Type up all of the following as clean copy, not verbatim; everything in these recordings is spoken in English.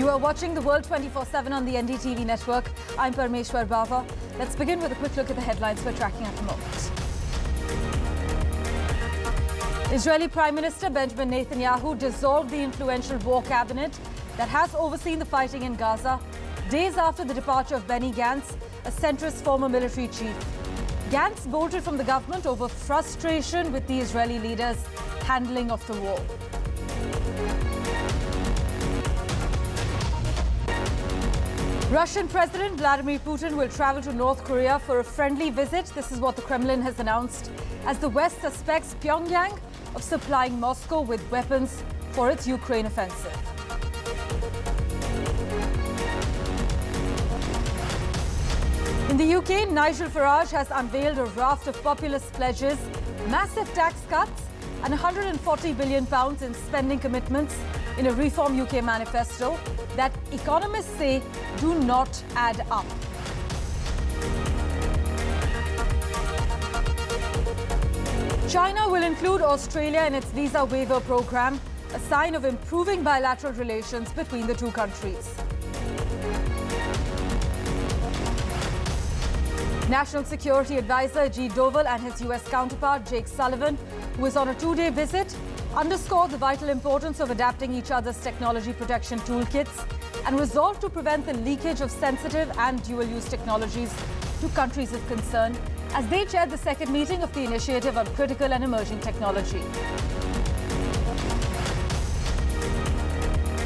You are watching the World 24/7 on the NDTV network. I'm Parmeshwar Bava. Let's begin with a quick look at the headlines we're tracking at the moment. Israeli Prime Minister Benjamin Netanyahu dissolved the influential war cabinet that has overseen the fighting in Gaza, days after the departure of Benny Gantz, a centrist former military chief. Gantz bolted from the government over frustration with the Israeli leaders' handling of the war. Russian President Vladimir Putin will travel to North Korea for a friendly visit. This is what the Kremlin has announced, as the West suspects Pyongyang of supplying Moscow with weapons for its Ukraine offensive. In the UK, Nigel Farage has unveiled a raft of populist pledges, massive tax cuts and £140 billion in spending commitments in a Reform UK manifesto that economists say do not add up. China will include Australia in its visa waiver program, a sign of improving bilateral relations between the two countries. National Security Advisor Ajit Doval and his US counterpart Jake Sullivan, who is on a two-day visit, underscored the vital importance of adapting each other's technology protection toolkits and resolved to prevent the leakage of sensitive and dual-use technologies to countries of concern as they chaired the second meeting of the Initiative on Critical and Emerging Technology.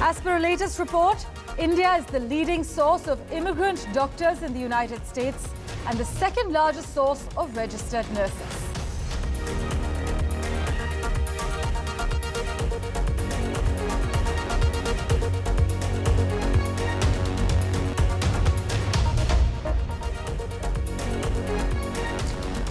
As per a latest report, India is the leading source of immigrant doctors in the United States and the second largest source of registered nurses.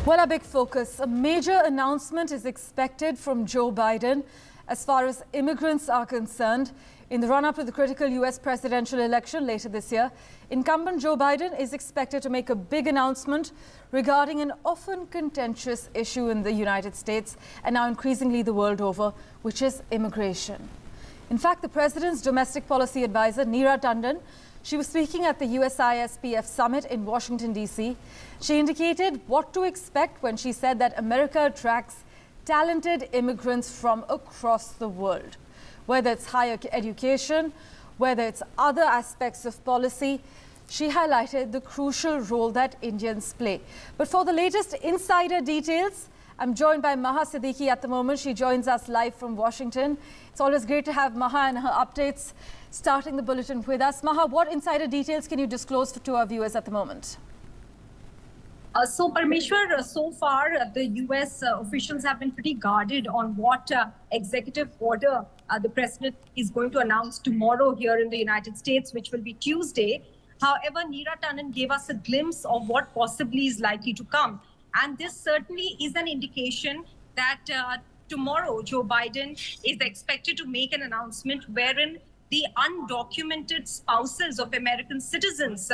Well, a big focus. A major announcement is expected from Joe Biden as far as immigrants are concerned. In the run-up to the critical US presidential election later this year, incumbent Joe Biden is expected to make a big announcement regarding an often contentious issue in the United States and now increasingly the world over, which is immigration. In fact, the president's domestic policy advisor, Neera Tanden, she was speaking at the USISPF summit in Washington, D.C. She indicated what to expect when she said that America attracts talented immigrants from across the world. Whether it's higher education, whether it's other aspects of policy, she highlighted the crucial role that Indians play. But for the latest insider details, I'm joined by Maha Siddiqui at the moment. She joins us live from Washington. It's always great to have Maha and her updates starting the bulletin with us. Maha, what insider details can you disclose to our viewers at the moment? So Parmeshwar, so far the US officials have been pretty guarded on what executive order the president is going to announce tomorrow here in the United States, which will be Tuesday. However, Neera Tanden gave us a glimpse of what possibly is likely to come. And this certainly is an indication that tomorrow Joe Biden is expected to make an announcement wherein the undocumented spouses of American citizens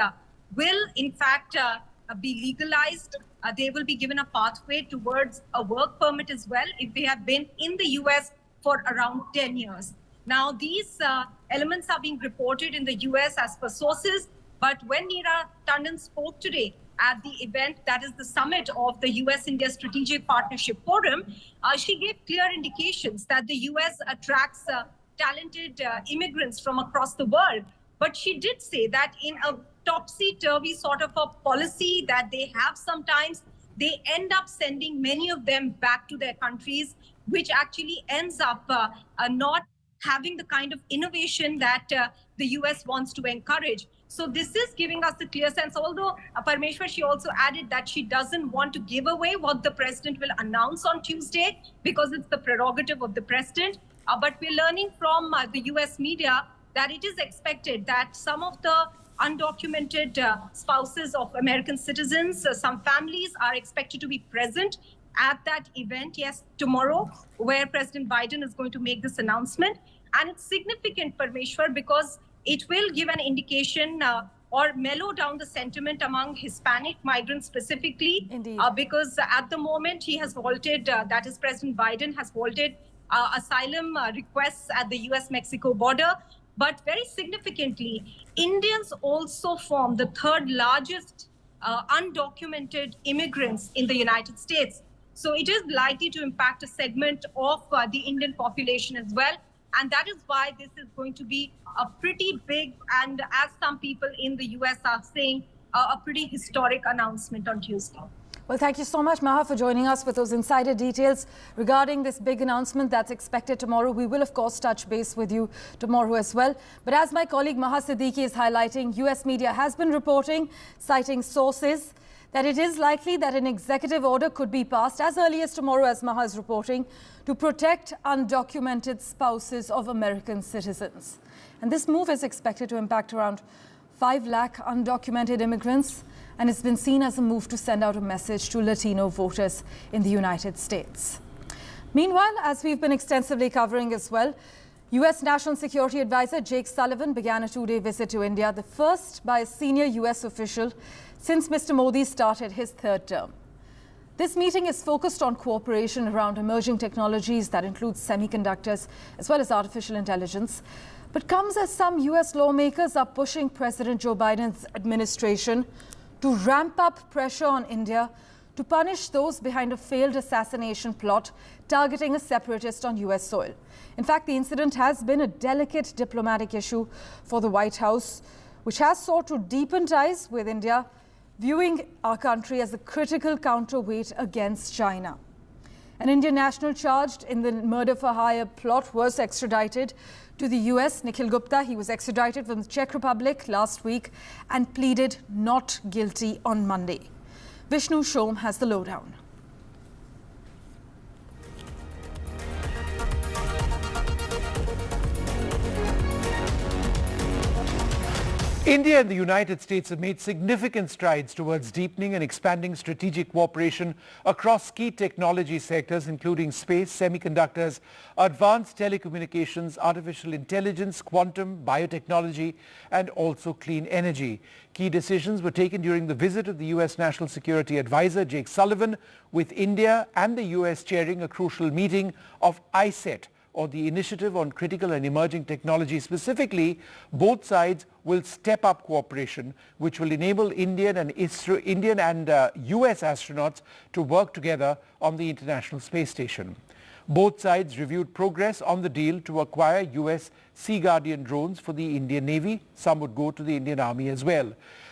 will in fact be legalized. They will be given a pathway towards a work permit as well if they have been in the US for around 10 years. Now, these elements are being reported in the US as per sources, but when Neera Tanden spoke today at the event that is the summit of the US-India Strategic Partnership Forum, she gave clear indications that the US attracts talented immigrants from across the world. But she did say that in a topsy-turvy sort of a policy that they have sometimes, they end up sending many of them back to their countries, which actually ends up not having the kind of innovation that the US wants to encourage. So this is giving us a clear sense, although Parmeshwar, she also added that she doesn't want to give away what the president will announce on Tuesday because it's the prerogative of the president. But we're learning from the US media that it is expected that some of the undocumented spouses of American citizens, some families are expected to be present at that event, yes, tomorrow, where President Biden is going to make this announcement. And it's significant, Parmeshwar, because it will give an indication or mellow down the sentiment among Hispanic migrants specifically. Indeed. Because at the moment he has halted, that is President Biden has halted asylum requests at the US-Mexico border. But very significantly, Indians also form the third largest undocumented immigrants in the United States. So it is likely to impact a segment of the Indian population as well. And that is why this is going to be a pretty big, and as some people in the US are saying, a pretty historic announcement on Tuesday. Well, thank you so much, Maha, for joining us with those insider details regarding this big announcement that's expected tomorrow. We will, of course, touch base with you tomorrow as well. But as my colleague Maha Siddiqui is highlighting, US media has been reporting, citing sources, that it is likely that an executive order could be passed as early as tomorrow, as Maha is reporting, to protect undocumented spouses of American citizens. And this move is expected to impact around 5 lakh undocumented immigrants, and it's been seen as a move to send out a message to Latino voters in the United States. Meanwhile, as we've been extensively covering as well, US National Security Advisor Jake Sullivan began a 2-day visit to India, the first by a senior US official since Mr. Modi started his 3rd term. This meeting is focused on cooperation around emerging technologies that include semiconductors as well as artificial intelligence, but comes as some US lawmakers are pushing President Joe Biden's administration to ramp up pressure on India to punish those behind a failed assassination plot targeting a separatist on US soil. In fact, the incident has been a delicate diplomatic issue for the White House, which has sought to deepen ties with India, viewing our country as a critical counterweight against China. An Indian national charged in the murder-for-hire plot was extradited to the US. Nikhil Gupta, he was extradited from the Czech Republic last week and pleaded not guilty on Monday. Vishnu Shom has the lowdown. India and the United States have made significant strides towards deepening and expanding strategic cooperation across key technology sectors, including space, semiconductors, advanced telecommunications, artificial intelligence, quantum, biotechnology, and also clean energy. Key decisions were taken during the visit of the U.S. National Security Advisor Jake Sullivan, with India and the U.S. chairing a crucial meeting of ICET, or the Initiative on Critical and Emerging Technology. Specifically, both sides will step up cooperation, which will enable Indian and US astronauts to work together on the International Space Station. Both sides reviewed progress on the deal to acquire US Sea Guardian drones for the Indian Navy. Some would go to the Indian Army as well.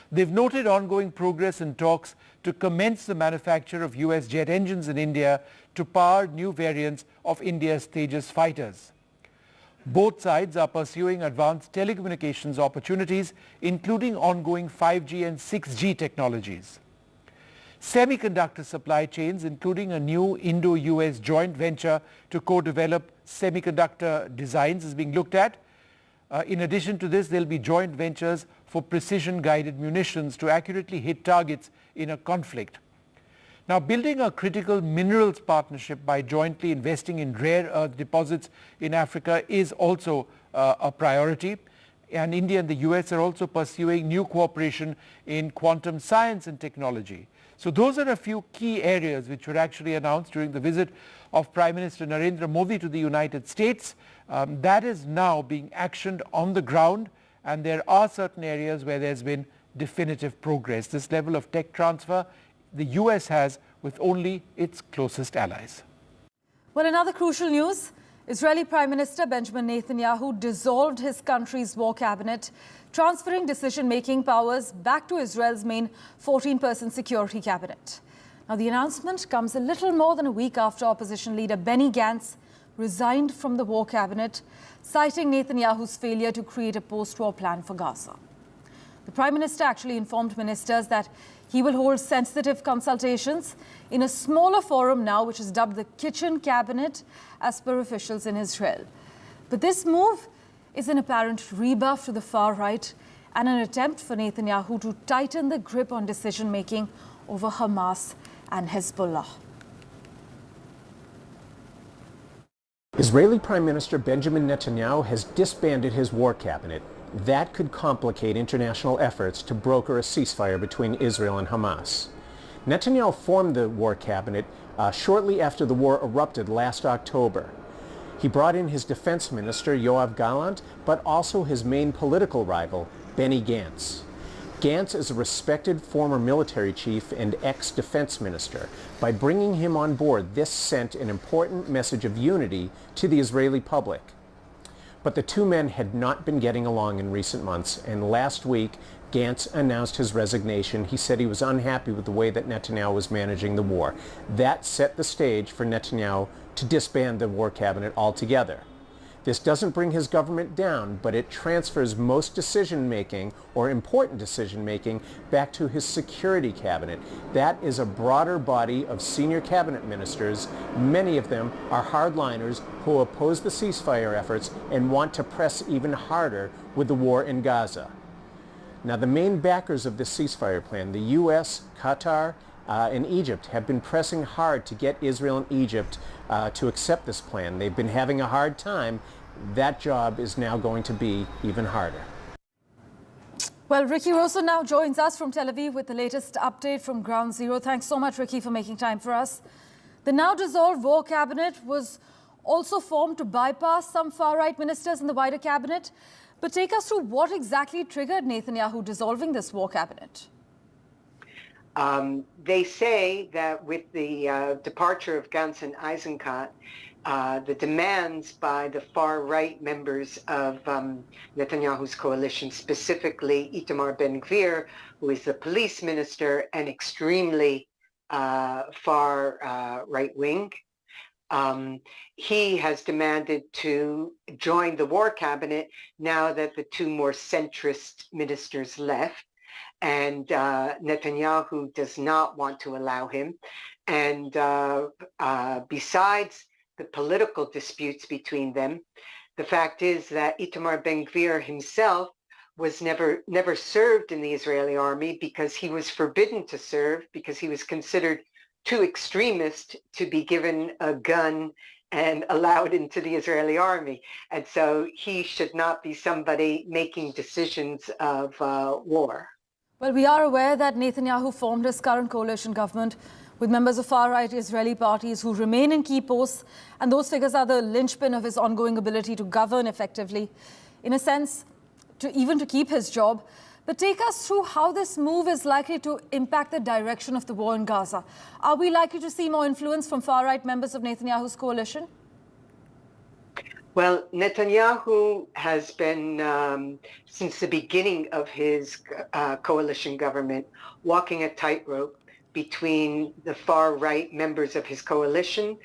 They've noted ongoing progress in talks to commence the manufacture of US jet engines in India to power new variants of India's Tejas fighters. Both sides are pursuing advanced telecommunications opportunities, including ongoing 5G and 6G technologies. Semiconductor supply chains, including a new Indo-US joint venture to co-develop semiconductor designs, is being looked at. In addition to this, there will be joint ventures for precision-guided munitions to accurately hit targets in a conflict. Now, building a critical minerals partnership by jointly investing in rare earth deposits in Africa is also a priority. And India and the US are also pursuing new cooperation in quantum science and technology. So those are a few key areas which were actually announced during the visit of Prime Minister Narendra Modi to the United States. That is now being actioned on the ground, and there are certain areas where there's been definitive progress. This level of tech transfer the US has with only its closest allies. Well, another crucial news, Israeli Prime Minister Benjamin Netanyahu dissolved his country's war cabinet, transferring decision-making powers back to Israel's main 14-person security cabinet. Now, the announcement comes a little more than a week after opposition leader Benny Gantz resigned from the war cabinet, citing Netanyahu's failure to create a post-war plan for Gaza. The Prime Minister actually informed ministers that he will hold sensitive consultations in a smaller forum now, which is dubbed the Kitchen Cabinet, as per officials in Israel. But this move is an apparent rebuff to the far right and an attempt for Netanyahu to tighten the grip on decision-making over Hamas and Hezbollah. Israeli Prime Minister Benjamin Netanyahu has disbanded his war cabinet. That could complicate international efforts to broker a ceasefire between Israel and Hamas. Netanyahu formed the war cabinet shortly after the war erupted last October. He brought in his defense minister, Yoav Gallant, but also his main political rival, Benny Gantz. Gantz is a respected former military chief and ex-defense minister. By bringing him on board, this sent an important message of unity to the Israeli public. But the two men had not been getting along in recent months, and last week, Gantz announced his resignation. He said he was unhappy with the way that Netanyahu was managing the war. That set the stage for Netanyahu to disband the war cabinet altogether. This doesn't bring his government down, but it transfers most decision-making, or important decision-making, back to his security cabinet. That is a broader body of senior cabinet ministers. Many of them are hardliners who oppose the ceasefire efforts and want to press even harder with the war in Gaza. Now, the main backers of this ceasefire plan, the U.S., Qatar, and Egypt, have been pressing hard to get Israel and Egypt to accept this plan. They've been having a hard time. That job is now going to be even harder. Well, Ricky Rosso now joins us from Tel Aviv with the latest update from Ground Zero. Thanks so much, Ricky, for making time for us. The now dissolved war cabinet was also formed to bypass some far-right ministers in the wider cabinet. But take us through what exactly triggered Netanyahu dissolving this war cabinet. They say that with the departure of Gantz and Eisenkot, the demands by the far-right members of Netanyahu's coalition, specifically Itamar Ben-Gvir, who is the police minister and extremely far right-wing, he has demanded to join the war cabinet now that the two more centrist ministers left. And Netanyahu does not want to allow him. And besides the political disputes between them, the fact is that Itamar Ben-Gvir himself was never served in the Israeli army because he was forbidden to serve because he was considered too extremist to be given a gun and allowed into the Israeli army. And so he should not be somebody making decisions of war. Well, we are aware that Netanyahu formed his current coalition government with members of far-right Israeli parties who remain in key posts, and those figures are the linchpin of his ongoing ability to govern effectively, in a sense, to keep his job. But take us through how this move is likely to impact the direction of the war in Gaza. Are we likely to see more influence from far-right members of Netanyahu's coalition? Well, Netanyahu has been, since the beginning of his coalition government, walking a tightrope between the far-right members of his coalition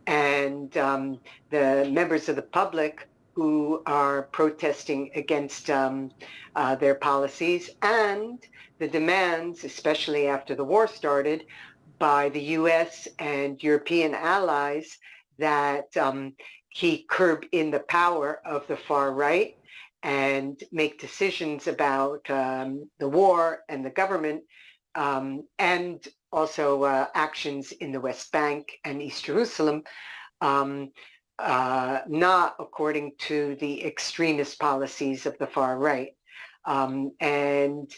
and the members of the public who are protesting against their policies, and the demands, especially after the war started, by the U.S. and European allies that he curb in the power of the far right and make decisions about the war and the government, and also actions in the West Bank and East Jerusalem, not according to the extremist policies of the far right. And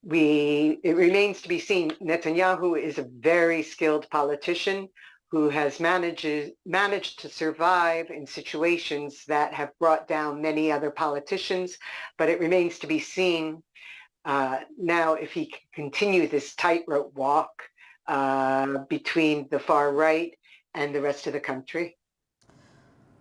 it remains to be seen. Netanyahu is a very skilled politician who has managed to survive in situations that have brought down many other politicians, but it remains to be seen now if he can continue this tightrope walk between the far right and the rest of the country.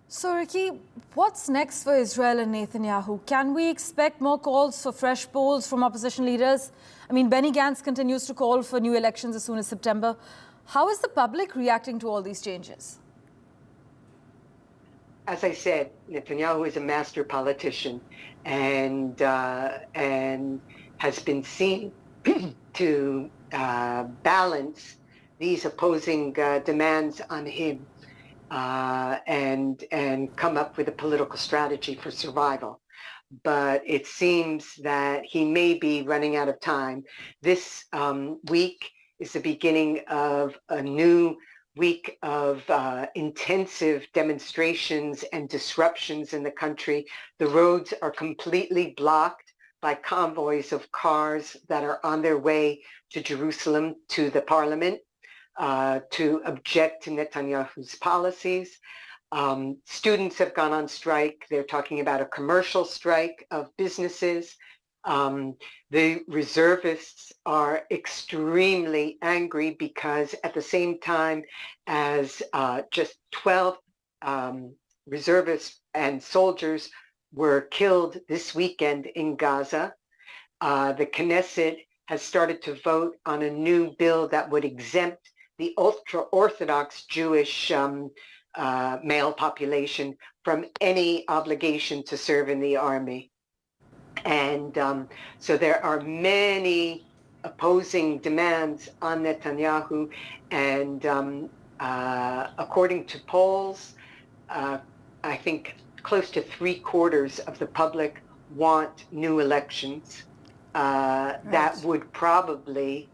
So, Ricky, what's next for Israel and Netanyahu? Can we expect more calls for fresh polls from opposition leaders? I mean, Benny Gantz continues to call for new elections as soon as September. How is the public reacting to all these changes? As I said, Netanyahu is a master politician and has been seen to balance these opposing demands on him and come up with a political strategy for survival. But it seems that he may be running out of time. This week is the beginning of a new week of intensive demonstrations and disruptions in the country. The roads are completely blocked by convoys of cars that are on their way to Jerusalem, to the parliament, to object to Netanyahu's policies. Students have gone on strike. They're talking about a commercial strike of businesses. The reservists are extremely angry because at the same time as just 12 reservists and soldiers were killed this weekend in Gaza, the Knesset has started to vote on a new bill that would exempt the ultra-Orthodox Jewish male population from any obligation to serve in the army. And so there are many opposing demands on Netanyahu, and according to polls, I think close to 3/4 of the public want new elections. That would probably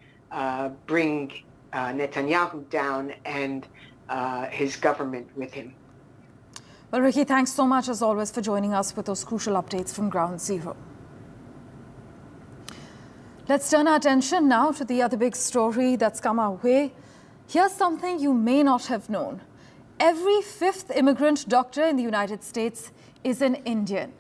bring Netanyahu down and his government with him. Well, Ricky, thanks so much as always for joining us with those crucial updates from Ground Zero. Let's turn our attention now to the other big story that's come our way. Here's something you may not have known. Every fifth immigrant doctor in the United States is an Indian.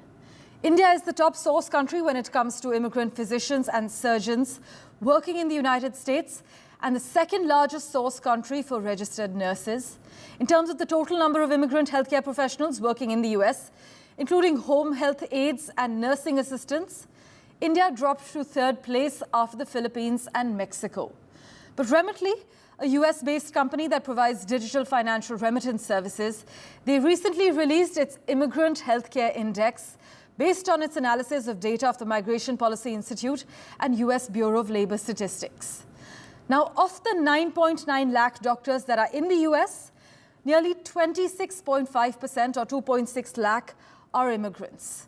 India is the top source country when it comes to immigrant physicians and surgeons working in the United States, and the second largest source country for registered nurses. In terms of the total number of immigrant healthcare professionals working in the US, including home health aides and nursing assistants, India dropped to third place after the Philippines and Mexico. But Remitly, a US-based company that provides digital financial remittance services, they recently released its Immigrant Healthcare Index based on its analysis of data of the Migration Policy Institute and US Bureau of Labor Statistics. Now, of the 9.9 lakh doctors that are in the US, nearly 26.5% or 2.6 lakh are immigrants.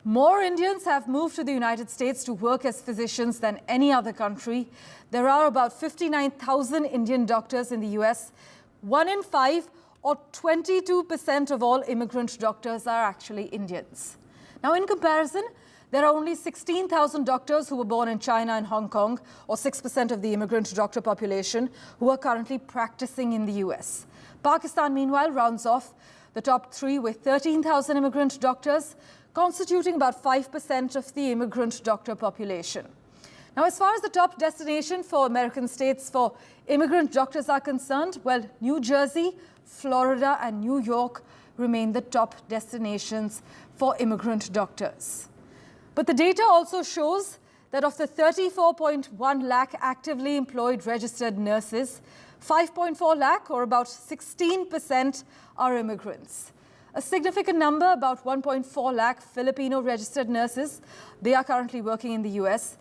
More Indians have moved to the United States to work as physicians than any other country. There are about 59,000 Indian doctors in the US. 1 in 5 or 22% of all immigrant doctors are actually Indians. Now, in comparison, there are only 16,000 doctors who were born in China and Hong Kong, or 6% of the immigrant doctor population, who are currently practicing in the US. Pakistan, meanwhile, rounds off the top three with 13,000 immigrant doctors, constituting about 5% of the immigrant doctor population. Now, as far as the top destination for American states for immigrant doctors are concerned, well, New Jersey, Florida, and New York remain the top destinations for immigrant doctors. But the data also shows that of the 34.1 lakh actively employed registered nurses, 5.4 lakh, or about 16%, are immigrants. A significant number, about 1.4 lakh Filipino registered nurses, they are currently working in the US.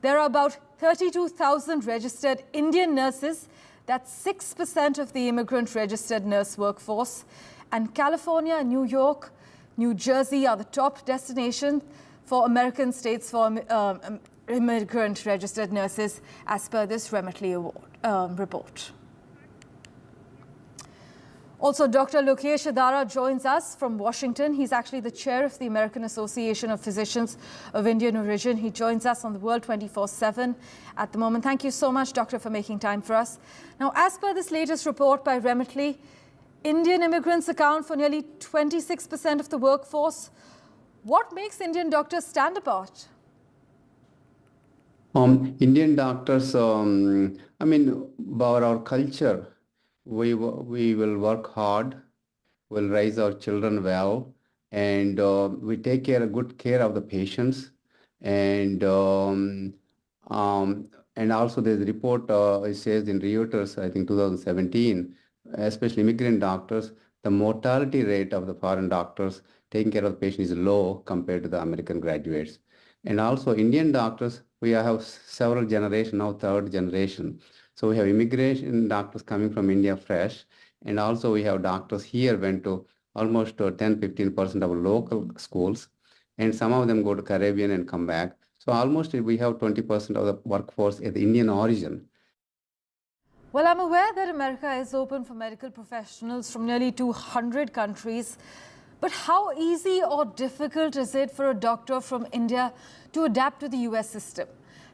There are about 32,000 registered Indian nurses. That's 6% of the immigrant registered nurse workforce. And California, New York, New Jersey are the top destinations for American states for immigrant registered nurses, as per this Remitly report. Also, Dr. Lokesh Adara joins us from Washington. He's actually the chair of the American Association of Physicians of Indian Origin. He joins us on the World 24/7 at the moment. Thank you so much, Doctor, for making time for us. Now, as per this latest report by Remitly, Indian immigrants account for nearly 26% of the workforce. What makes Indian doctors stand apart? Indian doctors, about our culture, we will work hard, we'll raise our children well, and we take good care of the patients. And also there's a report, it says in Reuters, I think 2017, especially immigrant doctors, the mortality rate of the foreign doctors taking care of the patient is low compared to the American graduates. And also Indian doctors, we have several generations, now third generation. So we have immigration doctors coming from India fresh, and also we have doctors here went to almost 10-15% of local schools, and some of them go to Caribbean and come back. So almost we have 20% of the workforce at the Indian origin. Well, I'm aware that America is open for medical professionals from nearly 200 countries. But how easy or difficult is it for a doctor from India to adapt to the US system?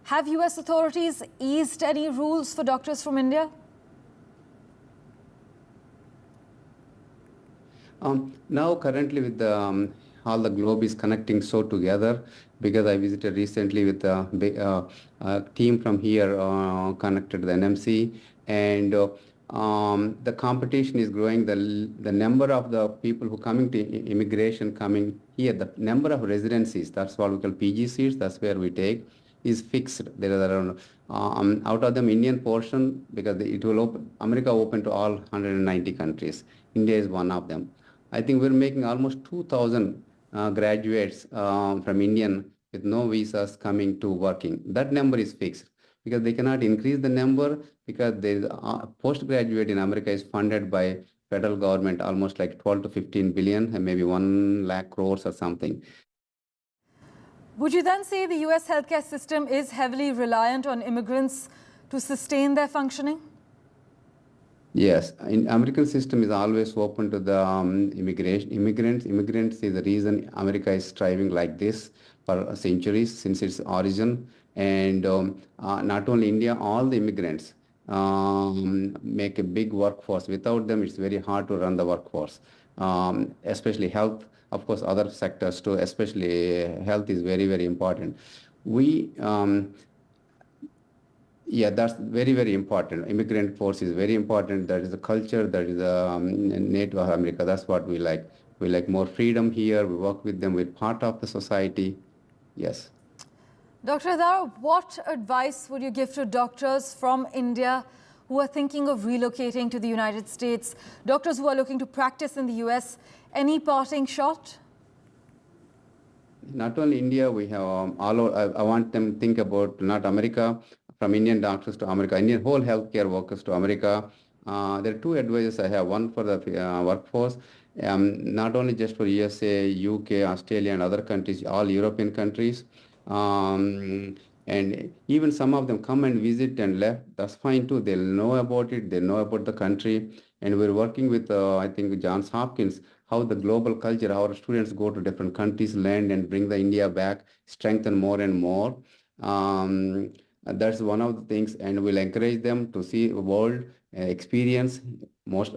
Have US authorities eased any rules for doctors from India? Now, currently, with all the globe is connecting so together, because I visited recently with a team from here connected to the NMC, and the competition is growing. The number of the people who coming to immigration coming here, the number of residencies, that's what we call PG seats, that's where we take, is fixed. There are around, out of them Indian portion, because it will open, America open to all 190 countries. India is one of them. I think we're making almost 2,000 graduates from Indian with no visas coming to working. That number is fixed, because they cannot increase the number, because the postgraduate in America is funded by federal government almost like 12 to 15 billion, and maybe 1 lakh crores or something. Would you then say the US healthcare system is heavily reliant on immigrants to sustain their functioning? Yes, in American system is always open to the immigrants. Immigrants is the reason America is striving like this for centuries since its origin. And not only India, all the immigrants make a big workforce. Without them, it's very hard to run the workforce, especially health. Of course, other sectors too, especially health is very, very important. Yeah, that's very, very important. Immigrant force is very important. That is the culture, that is the native of America. That's what we like. We like more freedom here. We work with them. We're part of the society. Yes. Dr. Adar, what advice would you give to doctors from India who are thinking of relocating to the United States, doctors who are looking to practice in the US? Any parting shot? Not only India, we have all over, I want them to think about not America, from Indian doctors to America, Indian whole healthcare workers to America. There are two advices I have. One for the workforce, not only just for USA, UK, Australia, and other countries, all European countries. And even some of them come and visit and left. That's fine too. They'll know about it. They know about the country. And we're working with, I think, Johns Hopkins, how the global culture, our students go to different countries, land, and bring the India back, strengthen more and more. That's one of the things, and we'll encourage them to see the world, experience most,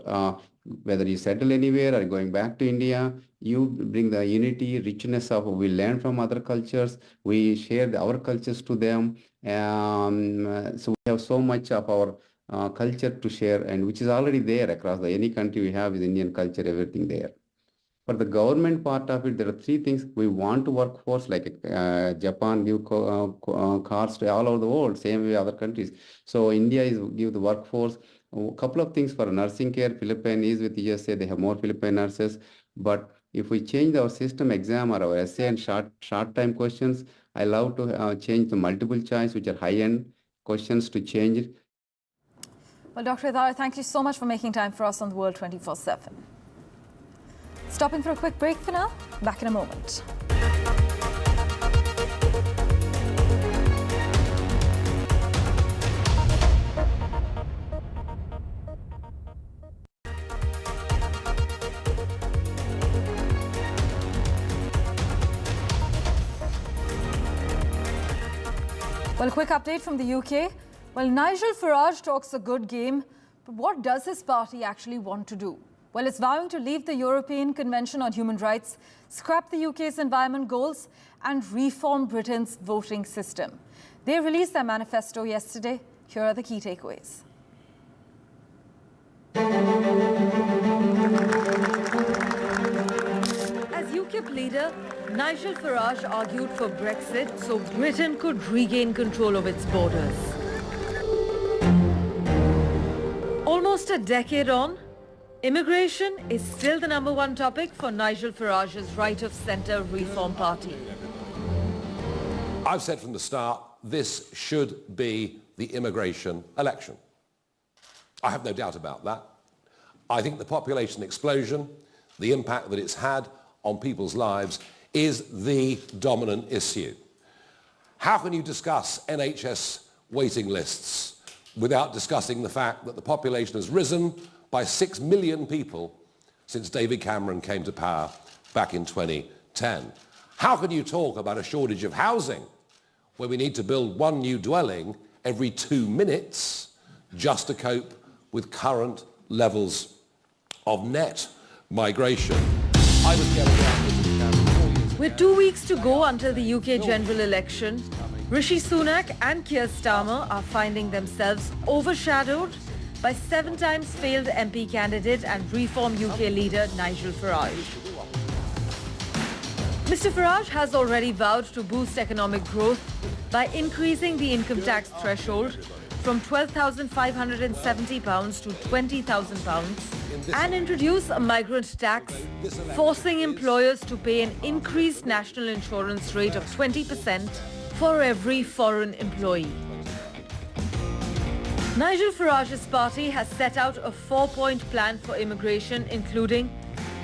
whether you settle anywhere or going back to India, you bring the unity, richness of, we learn from other cultures, we share our cultures to them. So we have so much of our culture to share, and which is already there across any country we have is Indian culture, everything there. For the government part of it, there are three things. We want to workforce, like Japan give cars to all over the world, same way other countries. So India is give the workforce. A couple of things for nursing care. Philippines is with USA, they have more Philippine nurses. But if we change our system exam or our essay and short time questions, I love to change the multiple choice, which are high-end questions, to change it. Well, Dr. Adar, thank you so much for making time for us on the World 24/7. Stopping for a quick break for now. Back in a moment. Well, a quick update from the UK. Well, Nigel Farage talks a good game, but what does his party actually want to do? Well, it's vowing to leave the European Convention on Human Rights, scrap the UK's environment goals, and reform Britain's voting system. They released their manifesto yesterday. Here are the key takeaways. As UKIP leader, Nigel Farage argued for Brexit so Britain could regain control of its borders. Almost a decade on, immigration is still the #1 topic for Nigel Farage's right-of-centre Reform Party. I've said from the start, this should be the immigration election. I have no doubt about that. I think the population explosion, the impact that it's had on people's lives, is the dominant issue. How can you discuss NHS waiting lists without discussing the fact that the population has risen by 6 million people since David Cameron came to power back in 2010? How can you talk about a shortage of housing where we need to build one new dwelling every 2 minutes just to cope with current levels of net migration. I was carried out with this cabinet 4 years ago. With 2 weeks to go until the UK general election, Rishi Sunak and Keir Starmer are finding themselves overshadowed by 7 times failed MP candidate and Reform UK leader Nigel Farage. Mr. Farage has already vowed to boost economic growth by increasing the income tax threshold from £12,570 to £20,000 and introduce a migrant tax, forcing employers to pay an increased national insurance rate of 20% for every foreign employee. Nigel Farage's party has set out a 4-point plan for immigration, including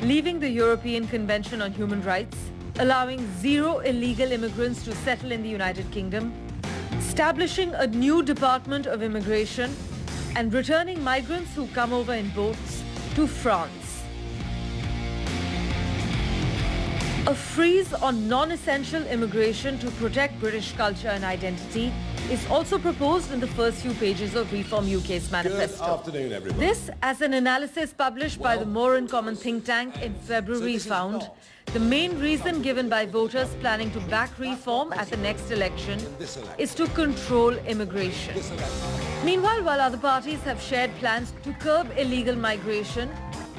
leaving the European Convention on Human Rights, allowing 0 illegal immigrants to settle in the United Kingdom, establishing a new Department of Immigration, and returning migrants who come over in boats to France. A freeze on non-essential immigration to protect British culture and identity is also proposed in the first few pages of Reform UK's manifesto. Good afternoon, everyone. This, as an analysis published by the More in Common think tank in February found, the main reason given by voters planning to back reform at the next election is to control immigration. Meanwhile, while other parties have shared plans to curb illegal migration,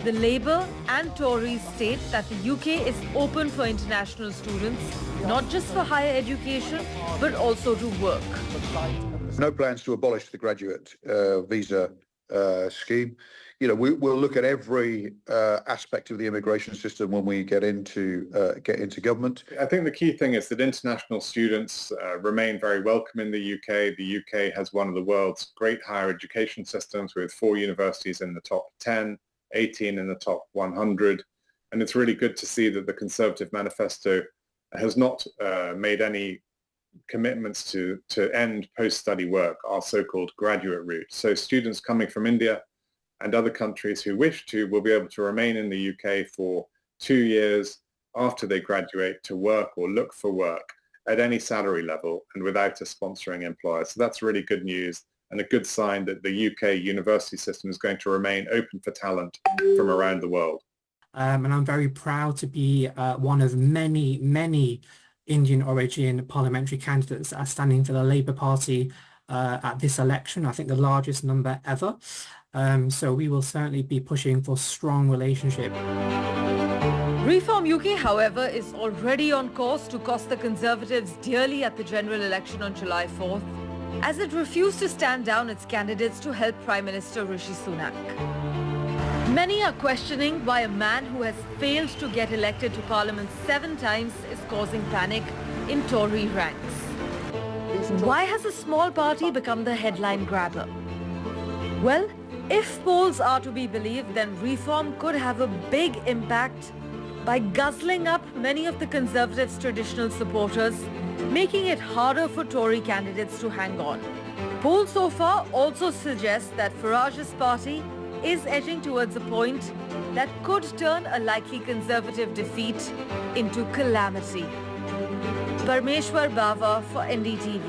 the Labour and Tories state that the UK is open for international students, not just for higher education, but also to work. No plans to abolish the graduate visa scheme. You know, we'll look at every aspect of the immigration system when we get into government. I think the key thing is that international students remain very welcome in the UK. The UK has one of the world's great higher education systems with 4 universities in the top 10, 18 in the top 100. And it's really good to see that the Conservative manifesto has not made any commitments to end post-study work, our so-called graduate route. So students coming from India and other countries who wish to will be able to remain in the UK for 2 years after they graduate to work or look for work at any salary level and without a sponsoring employer. So that's really good news and a good sign that the UK university system is going to remain open for talent from around the world. And I'm very proud to be one of many Indian origin parliamentary candidates that are standing for the Labour Party at this election. I think the largest number ever. So we will certainly be pushing for strong relationship. Reform UK, however, is already on course to cost the Conservatives dearly at the general election on July 4th, as it refused to stand down its candidates to help Prime Minister Rishi Sunak. Many are questioning why a man who has failed to get elected to Parliament 7 times is causing panic in Tory ranks. Why has a small party become the headline grabber? Well, if polls are to be believed, then Reform could have a big impact by guzzling up many of the Conservatives' traditional supporters, making it harder for Tory candidates to hang on. Polls so far also suggest that Farage's party is edging towards a point that could turn a likely Conservative defeat into calamity. Parmeshwar Bava for NDTV.